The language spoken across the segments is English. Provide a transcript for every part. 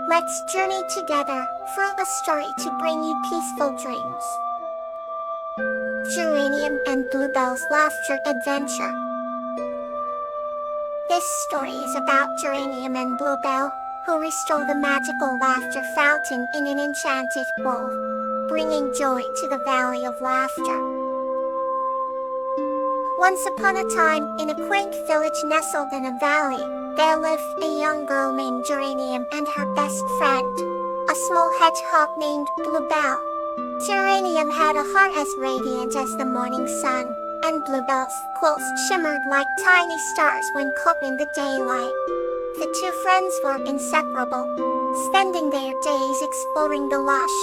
Let's journey together through the story to bring you peaceful dreams. Geranium and Bluebell's Laughter Adventure. This story is about Geranium and Bluebell, who restore the magical laughter fountain in an enchanted bowl, bringing joy to the Valley of Laughter. Once upon a time, in a quaint village nestled in a valley, there lived a young girl named Geranium and her best friend, a small hedgehog named Bluebell. Geranium had a heart as radiant as the morning sun, and Bluebell's quills shimmered like tiny stars when caught in the daylight. The two friends were inseparable, spending their days exploring the lush,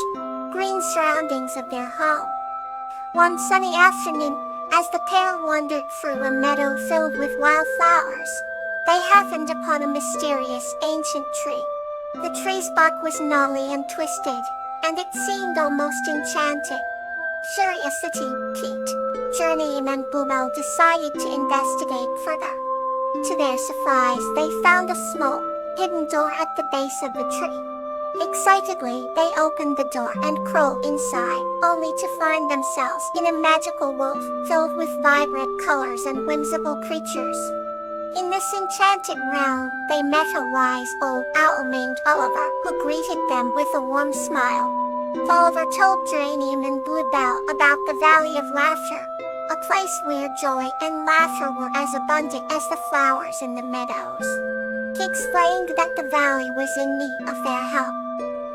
green surroundings of their home. One sunny afternoon, as the pair wandered through a meadow filled with wildflowers, they happened upon a mysterious ancient tree. The tree's bark was gnarly and twisted, and it seemed almost enchanted. Curiosity piqued, Geranium and Bluebell decided to investigate further. To their surprise, they found a small, hidden door at the base of the tree. Excitedly, they opened the door and crawled inside, only to find themselves in a magical world filled with vibrant colors and whimsical creatures. In this enchanted realm, they met a wise old owl named Oliver, who greeted them with a warm smile. Oliver told Geranium and Bluebell about the Valley of Laughter, a place where joy and laughter were as abundant as the flowers in the meadows. He explained that the valley was in need of their help.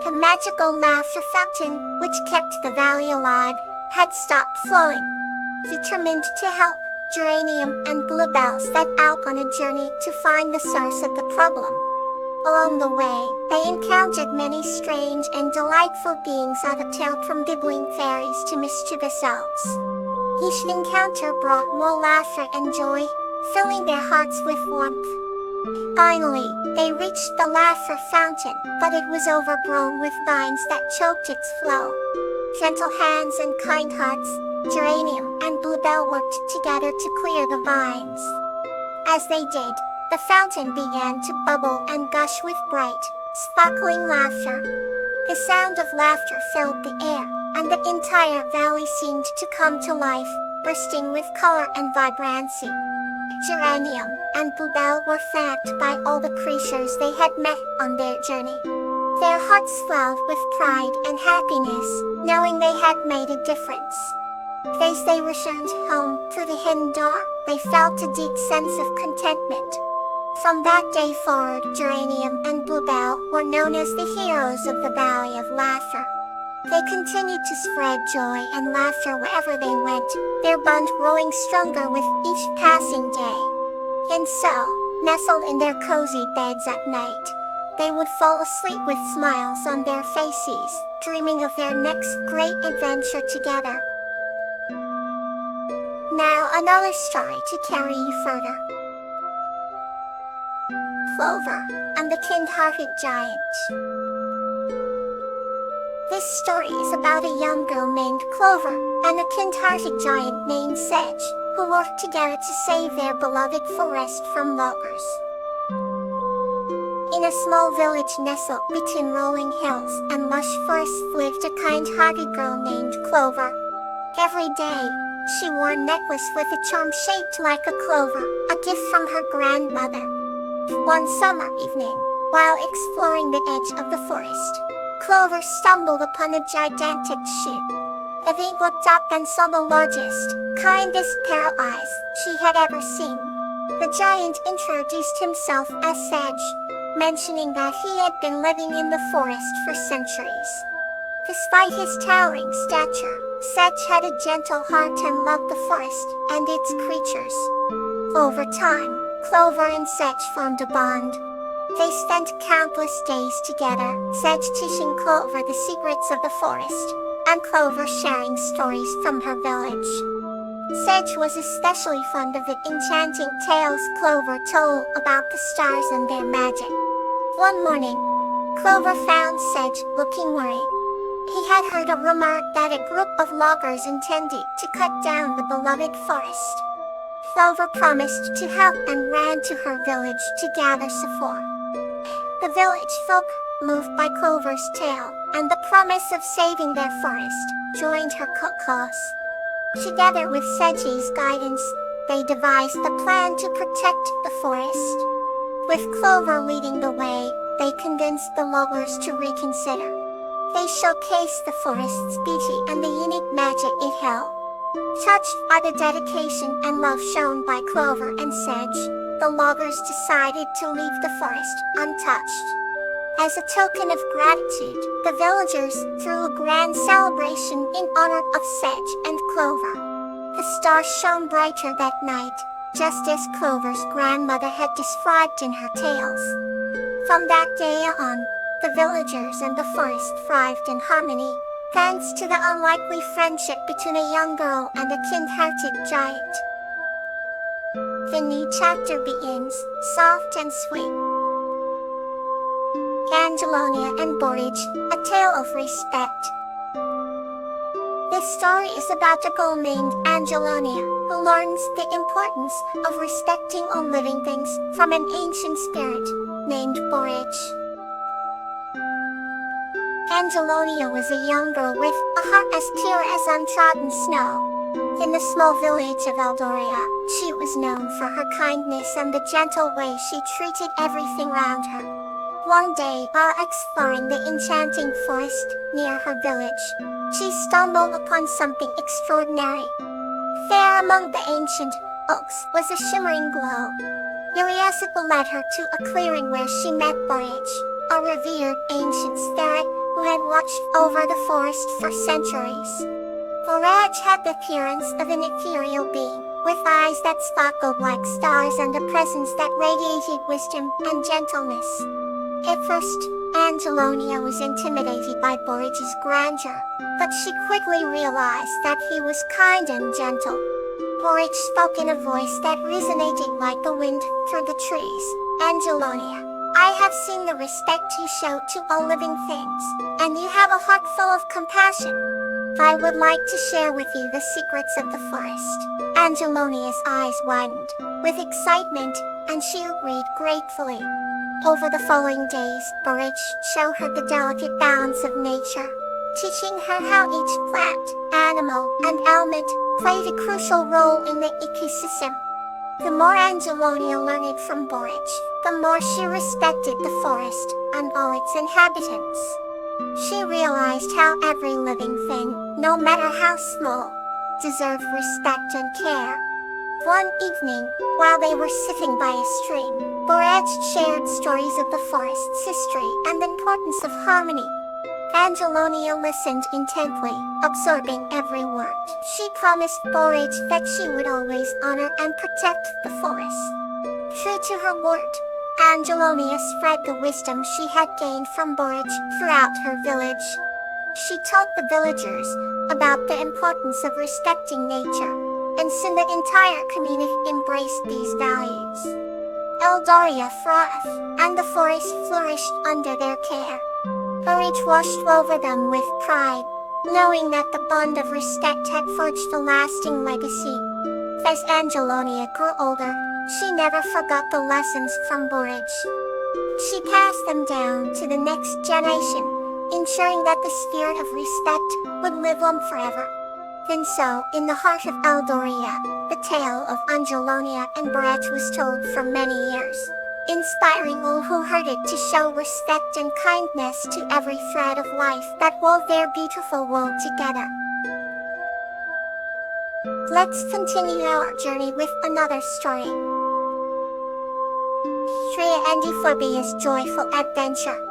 The magical laughter fountain, which kept the valley alive, had stopped flowing. Determined to help, Geranium and Bluebell set out on a journey to find the source of the problem. Along the way, they encountered many strange and delightful beings out of tale, from giggling fairies to mischievous elves. Each encounter brought more laughter and joy, filling their hearts with warmth. Finally, they reached the laughter fountain, but it was overgrown with vines that choked its flow. Gentle hands and kind hearts, Geranium and Bluebell worked together to clear the vines. As they did, the fountain began to bubble and gush with bright, sparkling laughter. The sound of laughter filled the air, and the entire valley seemed to come to life, bursting with color and vibrancy. Geranium and Bluebell were thanked by all the creatures they had met on their journey. Their hearts swelled with pride and happiness, knowing they had made a difference. As they returned home through the hidden door, they felt a deep sense of contentment. From that day forward, Geranium and Bluebell were known as the heroes of the Valley of Laughter. They continued to spread joy and laughter wherever they went, their bond growing stronger with each passing day. And so, nestled in their cozy beds at night, they would fall asleep with smiles on their faces, dreaming of their next great adventure together. Now another story to carry you further. Clover and the Kind-Hearted Giant. This story is about a young girl named Clover and a kind-hearted giant named Sedge, who worked together to save their beloved forest from loggers. In a small village nestled between rolling hills and lush forests lived a kind-hearted girl named Clover. Every day, she wore a necklace with a charm shaped like a clover, a gift from her grandmother. One summer evening, while exploring the edge of the forest, Clover stumbled upon a gigantic shoot. Evie looked up and saw the largest, kindest pair of eyes she had ever seen. The giant introduced himself as Sedge, mentioning that he had been living in the forest for centuries. Despite his towering stature, Sedge had a gentle heart and loved the forest and its creatures. Over time, Clover and Sedge formed a bond. They spent countless days together, Sedge teaching Clover the secrets of the forest, and Clover sharing stories from her village. Sedge was especially fond of the enchanting tales Clover told about the stars and their magic. One morning, Clover found Sedge looking worried. He had heard a rumor that a group of loggers intended to cut down the beloved forest. Clover promised to help and ran to her village to gather support. The village folk, moved by Clover's tale and the promise of saving their forest, joined her cause. Together with Sedge's guidance, they devised the plan to protect the forest. With Clover leading the way, they convinced the loggers to reconsider. They showcased the forest's beauty and the unique magic it held. Touched by the dedication and love shown by Clover and Sedge, the loggers decided to leave the forest untouched. As a token of gratitude, the villagers threw a grand celebration in honor of Sedge and Clover. The stars shone brighter that night, just as Clover's grandmother had described in her tales. From that day on, the villagers and the forest thrived in harmony, thanks to the unlikely friendship between a young girl and a kind-hearted giant. The new chapter begins, soft and sweet. Angelonia and Borage, a tale of respect. This story is about a girl named Angelonia, who learns the importance of respecting all living things from an ancient spirit named Borage. Angelonia was a young girl with a heart as pure as untrodden snow. In the small village of Eldoria, she was known for her kindness and the gentle way she treated everything around her. One day, while exploring the enchanting forest near her village, she stumbled upon something extraordinary. There among the ancient oaks was a shimmering glow. Curiosity led her to a clearing where she met Borage, a revered ancient spirit who had watched over the forest for centuries. Borage had the appearance of an ethereal being, with eyes that sparkled like stars and a presence that radiated wisdom and gentleness. At first, Angelonia was intimidated by Borage's grandeur, but she quickly realized that he was kind and gentle. Borage spoke in a voice that resonated like the wind through the trees. Angelonia, I have seen the respect you show to all living things, and you have a heart full of compassion. I would like to share with you the secrets of the forest. Angelonia's eyes widened with excitement, and she agreed gratefully. Over the following days, Borage showed her the delicate balance of nature, teaching her how each plant, animal, and element played a crucial role in the ecosystem. The more Angelonia learned from Borage, the more she respected the forest and all its inhabitants. She realized how every living thing, no matter how small, deserved respect and care. One evening, while they were sitting by a stream, Borage shared stories of the forest's history and the importance of harmony. Angelonia listened intently, absorbing every word. She promised Borage that she would always honor and protect the forest. True to her word, Angelonia spread the wisdom she had gained from Borage throughout her village. She taught the villagers about the importance of respecting nature, and soon the entire community embraced these values. Eldoria thrived, and the forest flourished under their care. Courage washed over them with pride, knowing that the bond of respect had forged a lasting legacy. As Angelonia grew older, she never forgot the lessons from Borage. She passed them down to the next generation, ensuring that the spirit of respect would live on forever. And so, in the heart of Eldoria, the tale of Angelonia and Borage was told for many years, inspiring all who heard it to show respect and kindness to every thread of life that wove their beautiful world together. Let's continue our journey with another story. Tria and Euphorbia's Joyful Adventure.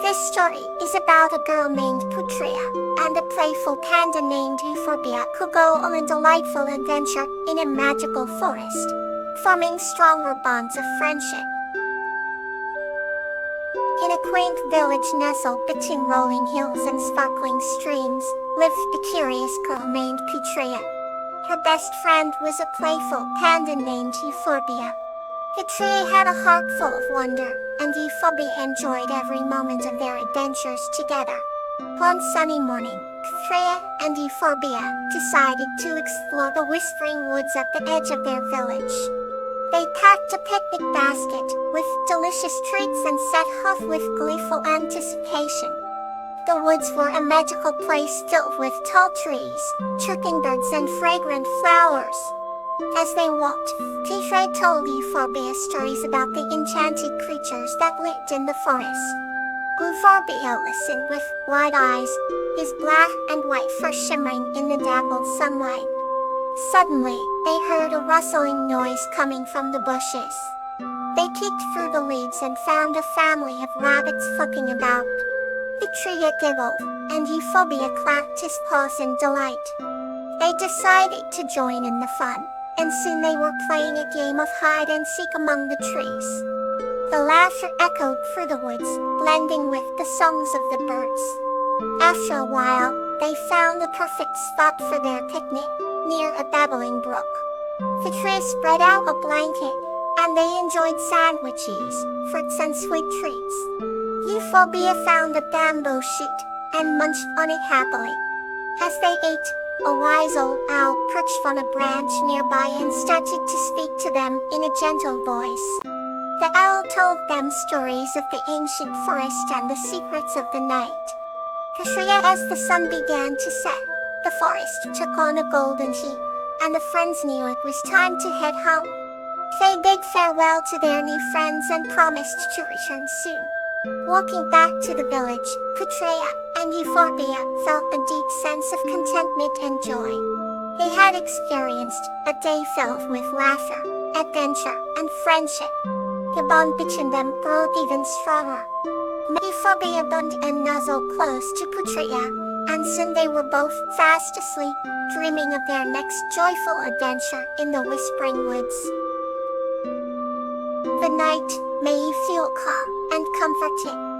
This story is about a girl named Putria and a playful panda named Euphorbia who go on a delightful adventure in a magical forest, forming stronger bonds of friendship. In a quaint village nestled between rolling hills and sparkling streams, lived a curious girl named Putria. Her best friend was a playful panda named Euphorbia. Putria had a heart full of wonder, and Euphorbia enjoyed every moment of their adventures together. One sunny morning, Putria and Euphorbia decided to explore the whispering woods at the edge of their village. They packed a picnic basket with delicious treats and set off with gleeful anticipation. The woods were a magical place filled with tall trees, chirping birds and fragrant flowers. As they walked, Petre told Euphorbia stories about the enchanted creatures that lived in the forest. Euphorbia listened with wide eyes, his black and white fur shimmering in the dappled sunlight. Suddenly, they heard a rustling noise coming from the bushes. They peeked through the leaves and found a family of rabbits flipping about. Petria giggled, and Euphorbia clapped his paws in delight. They decided to join in the fun, and soon they were playing a game of hide and seek among the trees. The laughter echoed through the woods, blending with the songs of the birds. After a while, they found the perfect spot for their picnic, near a babbling brook. Petria spread out a blanket, and they enjoyed sandwiches, fruits and sweet treats. Euphorbia found a bamboo shoot, and munched on it happily. As they ate, a wise old owl perched on a branch nearby and started to speak to them in a gentle voice. The owl told them stories of the ancient forest and the secrets of the night. As the sun began to set, the forest took on a golden heat, and the friends knew it was time to head home. They bid farewell to their new friends and promised to return soon. Walking back to the village, Petrea and Euphorbia felt a deep sense of contentment and joy. They had experienced a day filled with laughter, adventure, and friendship. The bond between them grew even stronger. Euphorbia bonded and nuzzled close to Petrea, and soon they were both fast asleep, dreaming of their next joyful adventure in the whispering woods. Good night, may you feel calm and comforted.